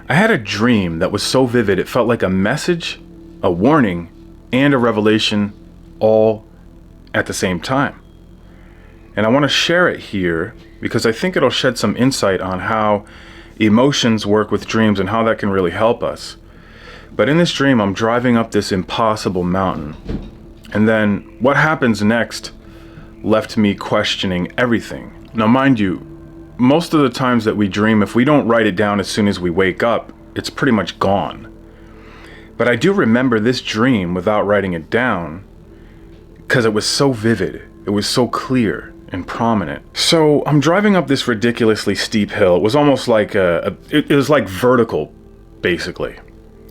I had a dream that was so vivid it felt like a message, a warning, and a revelation all at the same time. And I want to share it here because I think it'll shed some insight on how emotions work with dreams and how that can really help us. But in this dream, I'm driving up this impossible mountain. And then what happens next left me questioning everything. Now, mind you, most of the times that we dream, if we don't write it down as soon as we wake up, it's pretty much gone. But I do remember this dream without writing it down because it was so vivid. It was so clear and prominent. So I'm driving up this ridiculously steep hill. It was almost like it was like vertical, basically.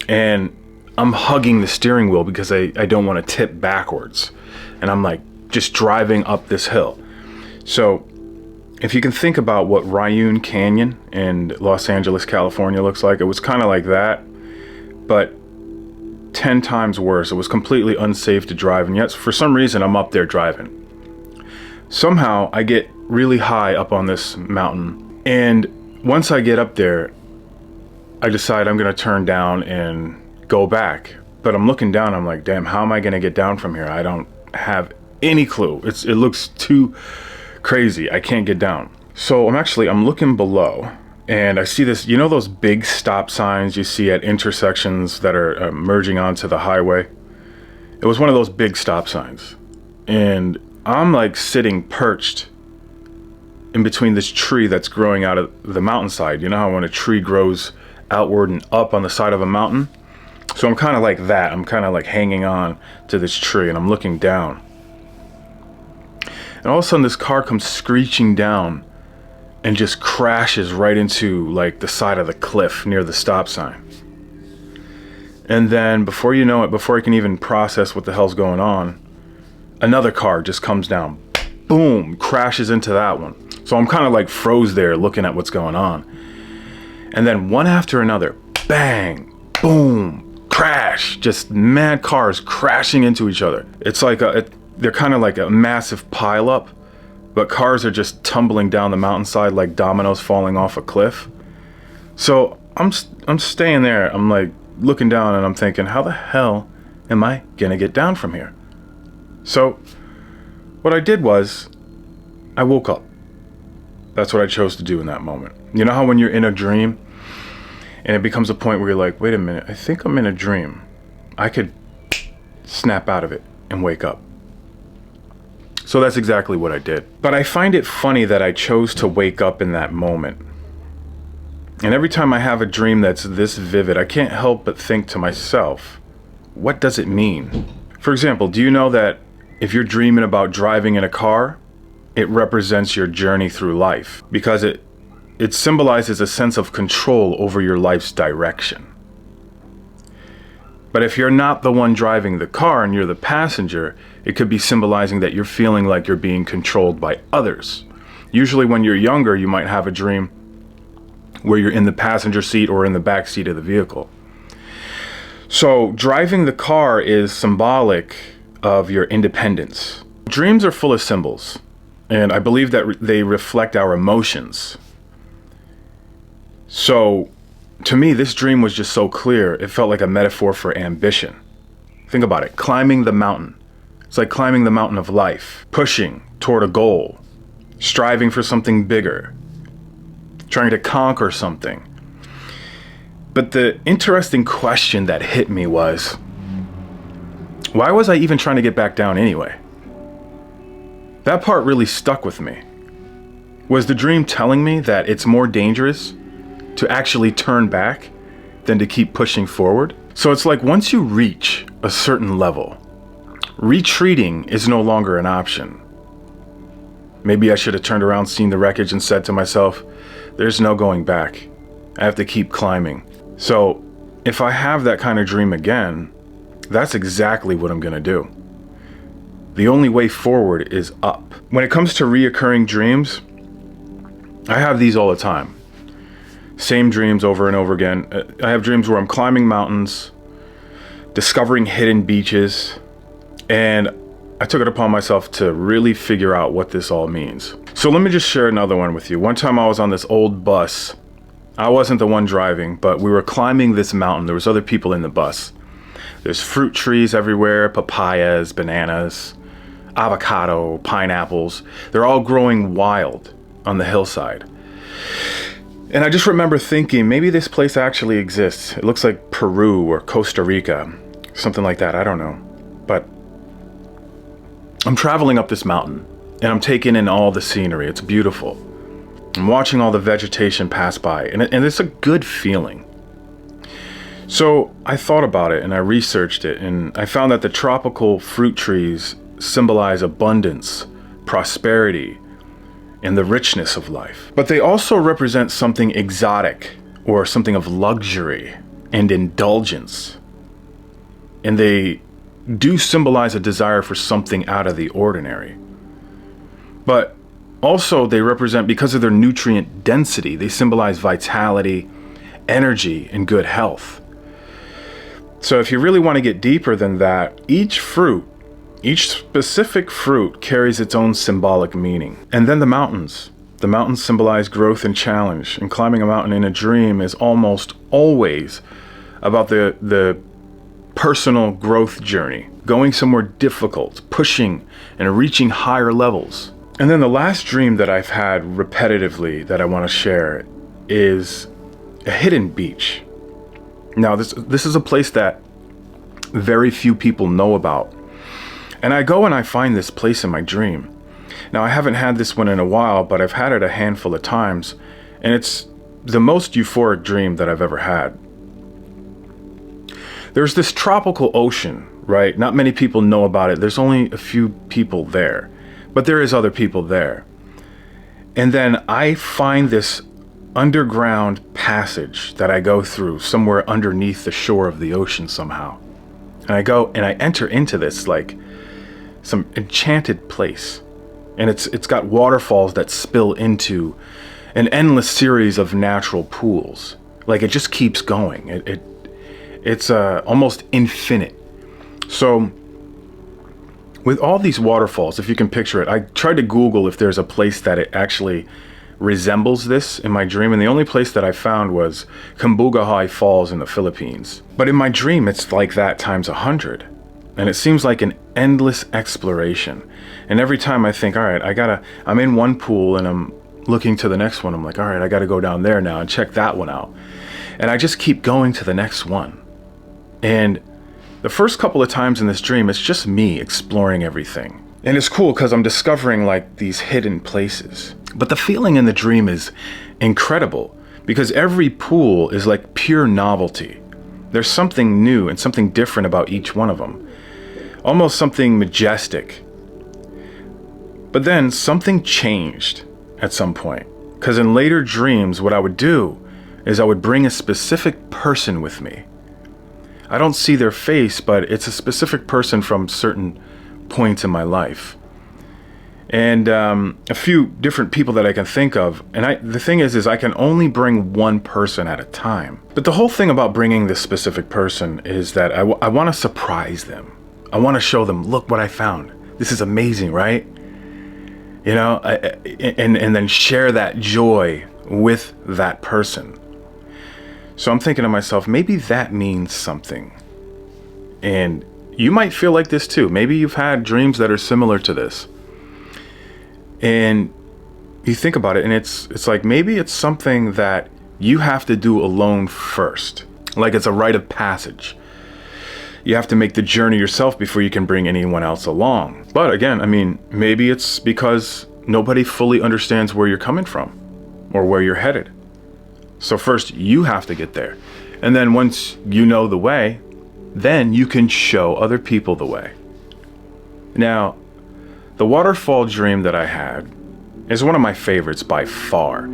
And I'm hugging the steering wheel because I don't want to tip backwards. And I'm like just driving up this hill. So if you can think about what Rayun Canyon in Los Angeles, California looks like, it was kind of like that, but 10 times worse. It was completely unsafe to drive. And yet for some reason I'm up there driving. Somehow I get really high up on this mountain, and once I get up there, I decide I'm gonna turn down and go back. But I'm looking down, I'm like, damn, how am I gonna get down from here? I don't have any clue. It looks too crazy. I can't get down. So I'm looking below, and I see this, you know those big stop signs you see at intersections that are merging onto the highway? It was one of those big stop signs. And I'm like sitting perched in between this tree that's growing out of the mountainside. You know how when a tree grows outward and up on the side of a mountain? So I'm kind of like that. I'm kind of like hanging on to this tree and I'm looking down. And all of a sudden this car comes screeching down and just crashes right into like the side of the cliff near the stop sign. And then before you know it, before I can even process what the hell's going on, another car just comes down, boom, crashes into that one. So I'm kind of like froze there looking at what's going on. And then one after another, bang, boom, crash, just mad cars crashing into each other. It's like they're kind of like a massive pileup, but cars are just tumbling down the mountainside like dominoes falling off a cliff. So I'm staying there. I'm like looking down and I'm thinking, how the hell am I gonna get down from here? So what I did was I woke up. That's what I chose to do in that moment. You know how when you're in a dream and it becomes a point where you're like, wait a minute, I think I'm in a dream. I could snap out of it and wake up. So that's exactly what I did. But I find it funny that I chose to wake up in that moment. And every time I have a dream that's this vivid, I can't help but think to myself, what does it mean? For example, do you know that if you're dreaming about driving in a car, it represents your journey through life because it symbolizes a sense of control over your life's direction. But if you're not the one driving the car and you're the passenger, it could be symbolizing that you're feeling like you're being controlled by others. Usually when you're younger, you might have a dream where you're in the passenger seat or in the back seat of the vehicle. So driving the car is symbolic of your independence. Dreams are full of symbols, and I believe that they reflect our emotions. So to me, this dream was just so clear. It felt like a metaphor for ambition. Think about it, climbing the mountain. It's like climbing the mountain of life, pushing toward a goal, striving for something bigger, trying to conquer something. But the interesting question that hit me was, why was I even trying to get back down anyway? That part really stuck with me. Was the dream telling me that it's more dangerous to actually turn back than to keep pushing forward? So it's like once you reach a certain level, retreating is no longer an option. Maybe I should have turned around, seen the wreckage, and said to myself, there's no going back. I have to keep climbing. So if I have that kind of dream again, that's exactly what I'm gonna do. The only way forward is up. When it comes to reoccurring dreams, I have these all the time. Same dreams over and over again. I have dreams where I'm climbing mountains, discovering hidden beaches, and I took it upon myself to really figure out what this all means. So let me just share another one with you. One time I was on this old bus I wasn't the one driving, but we were climbing this mountain. There was other people in the bus. There's fruit trees everywhere, papayas, bananas, avocado, pineapples. They're all growing wild on the hillside. And I just remember thinking, maybe this place actually exists. It looks like Peru or Costa Rica, something like that. I don't know. But I'm traveling up this mountain and I'm taking in all the scenery. It's beautiful. I'm watching all the vegetation pass by, and it's a good feeling. So I thought about it and I researched it, and I found that the tropical fruit trees symbolize abundance, prosperity, and the richness of life. But they also represent something exotic or something of luxury and indulgence. And they do symbolize a desire for something out of the ordinary. But also they represent, because of their nutrient density, they symbolize vitality, energy, and good health. So if you really want to get deeper than that, each specific fruit carries its own symbolic meaning. And then the mountains. The mountains symbolize growth and challenge. And climbing a mountain in a dream is almost always about the personal growth journey. Going somewhere difficult, pushing and reaching higher levels. And then the last dream that I've had repetitively that I want to share is a hidden beach. Now this is a place that very few people know about. And I go and I find this place in my dream. Now I haven't had this one in a while, but I've had it a handful of times, and it's the most euphoric dream that I've ever had. There's this tropical ocean, right? Not many people know about it. There's only a few people there, but there is other people there. And then I find this underground passage that I go through somewhere underneath the shore of the ocean somehow. And I go and I enter into this like some enchanted place. And it's got waterfalls that spill into an endless series of natural pools. Like it just keeps going. It's almost infinite. So with all these waterfalls, if you can picture it, I tried to Google if there's a place that it actually resembles this in my dream, and the only place that I found was Cambugahay Falls in the Philippines. But in my dream, it's like that times 100. And it seems like an endless exploration. And every time I think, all right, I'm in one pool and I'm looking to the next one. I'm like, all right, I gotta go down there now and check that one out. And I just keep going to the next one. And the first couple of times in this dream, it's just me exploring everything. And it's cool because I'm discovering like these hidden places. But the feeling in the dream is incredible because every pool is like pure novelty. There's something new and something different about each one of them. Almost something majestic. But then something changed at some point. Because in later dreams, what I would do is I would bring a specific person with me. I don't see their face, but it's a specific person from certain points in my life. And a few different people that I can think of. And the thing is I can only bring one person at a time. But the whole thing about bringing this specific person is that I want to surprise them. I want to show them, look what I found. This is amazing, right? You know, and then share that joy with that person. So I'm thinking to myself, maybe that means something. And you might feel like this too. Maybe you've had dreams that are similar to this. And you think about it, and it's like maybe it's something that you have to do alone first. Like it's a rite of passage. You have to make the journey yourself before you can bring anyone else along. But again, I mean, maybe it's because nobody fully understands where you're coming from or where you're headed. So first you have to get there. And then once you know the way, then you can show other people the way. Now, the waterfall dream that I had is one of my favorites by far.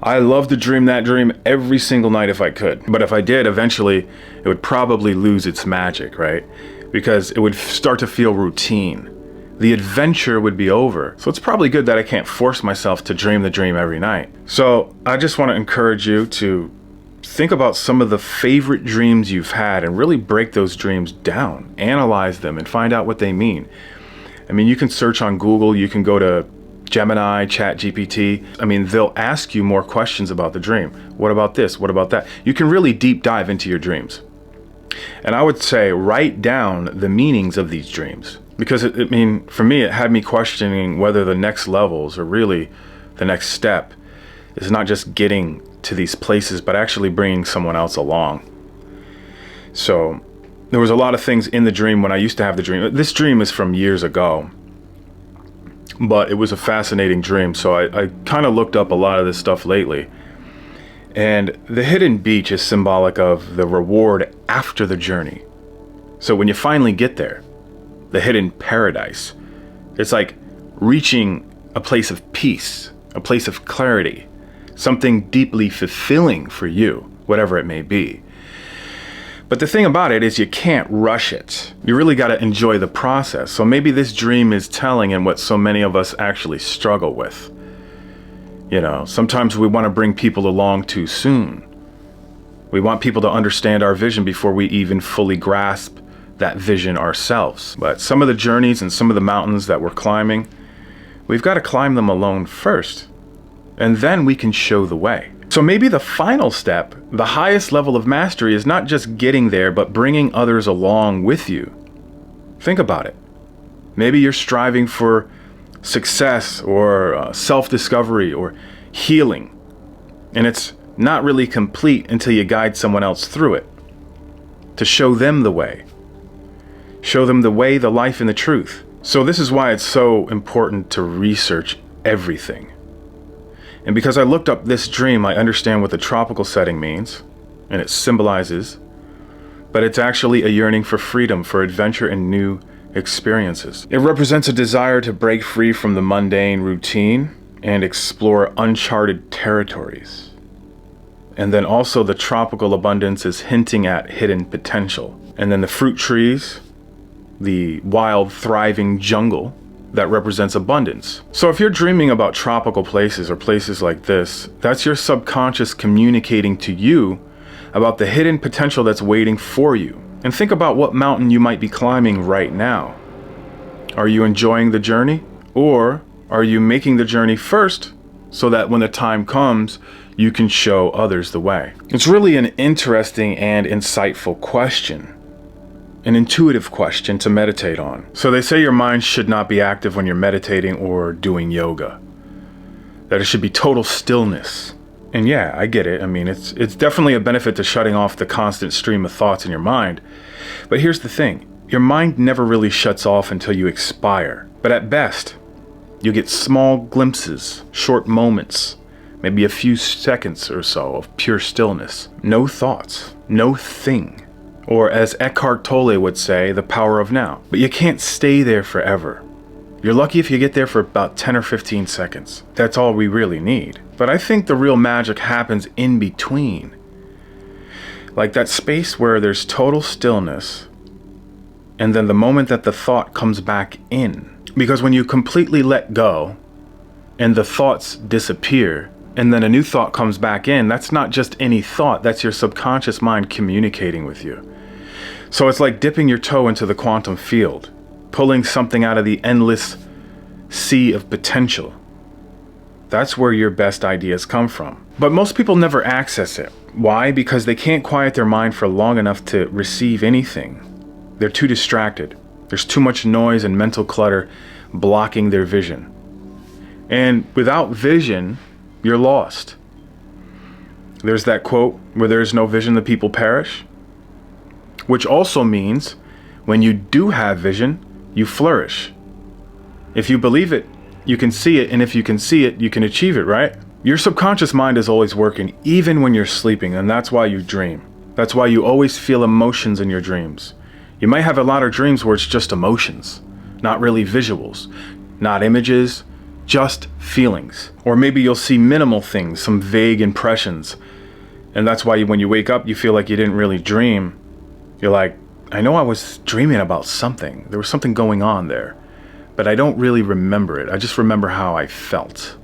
I love to dream that dream every single night if I could. But if I did, eventually it would probably lose its magic, right? Because it would start to feel routine. The adventure would be over. So it's probably good that I can't force myself to dream the dream every night. So I just want to encourage you to think about some of the favorite dreams you've had and really break those dreams down, analyze them and find out what they mean. I mean, you can search on Google, you can go to Gemini, ChatGPT, I mean, they'll ask you more questions about the dream. What about this? What about that? You can really deep dive into your dreams. And I would say write down the meanings of these dreams. Because, for me, it had me questioning whether the next levels, or really the next step, is not just getting to these places, but actually bringing someone else along. So there was a lot of things in the dream when I used to have the dream. This dream is from years ago, but it was a fascinating dream. So I kind of looked up a lot of this stuff lately. And the hidden beach is symbolic of the reward after the journey. So when you finally get there, the hidden paradise, it's like reaching a place of peace, a place of clarity, something deeply fulfilling for you, whatever it may be. But the thing about it is you can't rush it. You really got to enjoy the process. So maybe this dream is telling in what so many of us actually struggle with. You know, sometimes we want to bring people along too soon. We want people to understand our vision before we even fully grasp that vision ourselves. But some of the journeys and some of the mountains that we're climbing, we've got to climb them alone first. And then we can show the way. So maybe the final step, the highest level of mastery, is not just getting there, but bringing others along with you. Think about it. Maybe you're striving for success or self-discovery or healing, and it's not really complete until you guide someone else through it, to show them the way. Show them the way, the life, and the truth. So this is why it's so important to research everything. And because I looked up this dream, I understand what the tropical setting means, and it symbolizes, but it's actually a yearning for freedom, for adventure and new experiences. It represents a desire to break free from the mundane routine and explore uncharted territories. And then also the tropical abundance is hinting at hidden potential. And then the fruit trees, the wild, thriving jungle, that represents abundance. So if you're dreaming about tropical places or places like this, that's your subconscious communicating to you about the hidden potential that's waiting for you. And think about what mountain you might be climbing right now. Are you enjoying the journey? Or are you making the journey first so that when the time comes, you can show others the way? It's really an interesting and insightful question. An intuitive question to meditate on. So they say your mind should not be active when you're meditating or doing yoga. That it should be total stillness. And yeah, I get it. I mean, it's definitely a benefit to shutting off the constant stream of thoughts in your mind. But here's the thing. Your mind never really shuts off until you expire. But at best, you get small glimpses, short moments, maybe a few seconds or so of pure stillness. No thoughts, no thing. Or as Eckhart Tolle would say, the power of now. But you can't stay there forever. You're lucky if you get there for about 10 or 15 seconds. That's all we really need. But I think the real magic happens in between. Like that space where there's total stillness, and then the moment that the thought comes back in. Because when you completely let go, and the thoughts disappear, and then a new thought comes back in, that's not just any thought, that's your subconscious mind communicating with you. So it's like dipping your toe into the quantum field, pulling something out of the endless sea of potential. That's where your best ideas come from. But most people never access it. Why? Because they can't quiet their mind for long enough to receive anything. They're too distracted. There's too much noise and mental clutter blocking their vision. And without vision, you're lost. There's that quote, where there's no vision, the people perish. Which also means when you do have vision, you flourish. If you believe it, you can see it, and if you can see it, you can achieve it, right? Your subconscious mind is always working, even when you're sleeping, and that's why you dream. That's why you always feel emotions in your dreams. You might have a lot of dreams where it's just emotions, not really visuals, not images, just feelings. Or maybe you'll see minimal things, some vague impressions, and that's why when you wake up, you feel like you didn't really dream. You're like, I know I was dreaming about something. There was something going on there, but I don't really remember it. I just remember how I felt.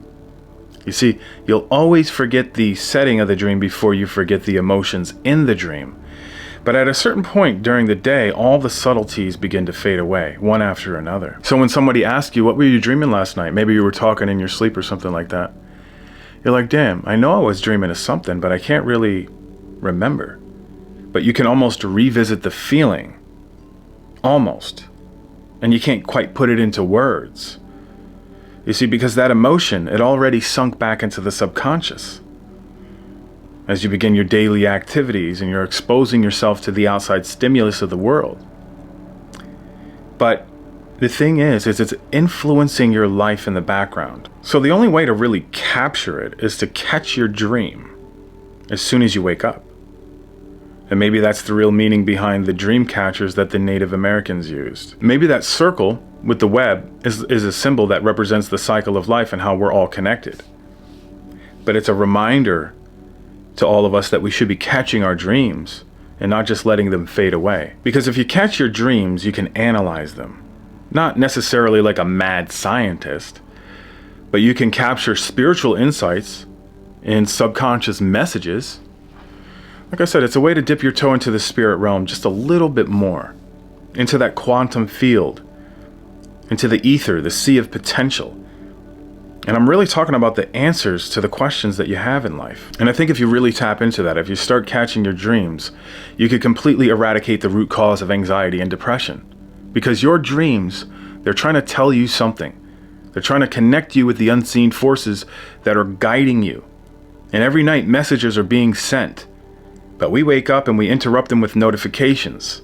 You see, you'll always forget the setting of the dream before you forget the emotions in the dream. But at a certain point during the day, all the subtleties begin to fade away, one after another. So when somebody asks you, what were you dreaming last night? Maybe you were talking in your sleep or something like that. You're like, damn, I know I was dreaming of something, but I can't really remember. But you can almost revisit the feeling. Almost. And you can't quite put it into words. You see, because that emotion, it already sunk back into the subconscious. As you begin your daily activities and you're exposing yourself to the outside stimulus of the world. But the thing is it's influencing your life in the background. So the only way to really capture it is to catch your dream as soon as you wake up. And maybe that's the real meaning behind the dream catchers that the Native Americans used. Maybe that circle with the web is a symbol that represents the cycle of life and how we're all connected. But it's a reminder to all of us that we should be catching our dreams and not just letting them fade away. Because if you catch your dreams, you can analyze them. Not necessarily like a mad scientist, but you can capture spiritual insights in subconscious messages. Like I said, it's a way to dip your toe into the spirit realm just a little bit more, into that quantum field, into the ether, the sea of potential. And I'm really talking about the answers to the questions that you have in life. And I think if you really tap into that, if you start catching your dreams, you could completely eradicate the root cause of anxiety and depression. Because your dreams, they're trying to tell you something. They're trying to connect you with the unseen forces that are guiding you. And every night messages are being sent. But we wake up and we interrupt them with notifications.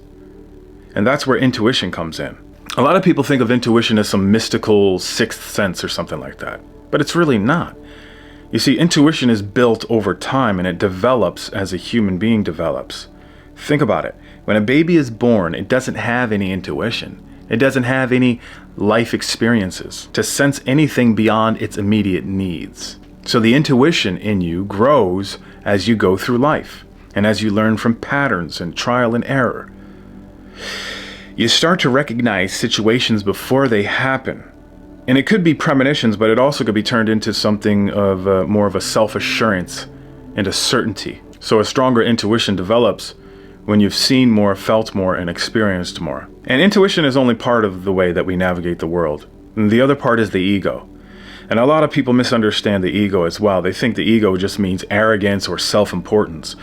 And that's where intuition comes in. A lot of people think of intuition as some mystical sixth sense or something like that. But it's really not. You see, intuition is built over time and it develops as a human being develops. Think about it. When a baby is born, it doesn't have any intuition. It doesn't have any life experiences to sense anything beyond its immediate needs. So the intuition in you grows as you go through life. And as you learn from patterns and trial and error, you start to recognize situations before they happen. And it could be premonitions, but it also could be turned into something of more of a self-assurance and a certainty. So a stronger intuition develops when you've seen more, felt more, and experienced more. And intuition is only part of the way that we navigate the world. And the other part is the ego. And a lot of people misunderstand the ego as well. They think the ego just means arrogance or self-importance.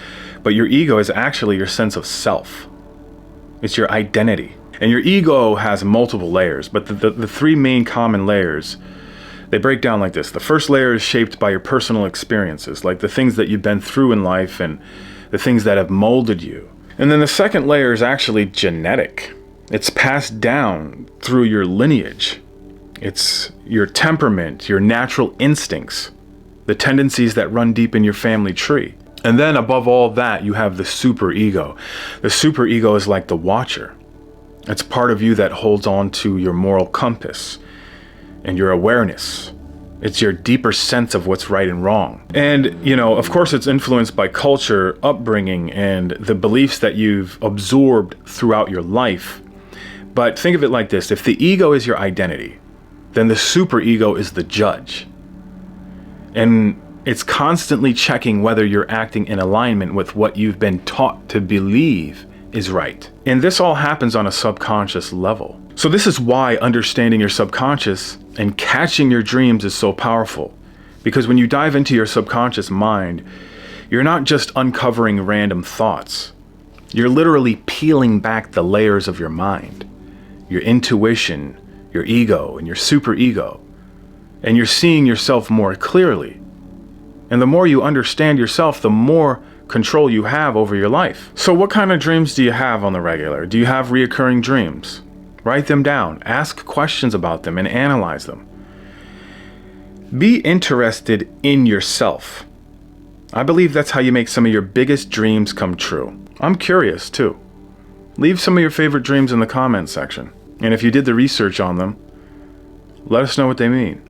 But your ego is actually your sense of self. It's your identity. And your ego has multiple layers, but the three main common layers, they break down like this. The first layer is shaped by your personal experiences, like the things that you've been through in life and the things that have molded you. And then the second layer is actually genetic. It's passed down through your lineage. It's your temperament, your natural instincts, the tendencies that run deep in your family tree. And then above all that, you have the superego. The superego is like the watcher. It's part of you that holds on to your moral compass and your awareness. It's your deeper sense of what's right and wrong. And, you know, of course, it's influenced by culture, upbringing, and the beliefs that you've absorbed throughout your life. But think of it like this. If the ego is your identity, then the superego is the judge. And it's constantly checking whether you're acting in alignment with what you've been taught to believe is right. And this all happens on a subconscious level. So this is why understanding your subconscious and catching your dreams is so powerful. Because when you dive into your subconscious mind, you're not just uncovering random thoughts. You're literally peeling back the layers of your mind, your intuition, your ego, and your superego. And you're seeing yourself more clearly. And the more you understand yourself, the more control you have over your life. So what kind of dreams do you have on the regular? Do you have reoccurring dreams? Write them down, ask questions about them, and analyze them. Be interested in yourself. I believe that's how you make some of your biggest dreams come true. I'm curious too. Leave some of your favorite dreams in the comments section. And if you did the research on them, let us know what they mean.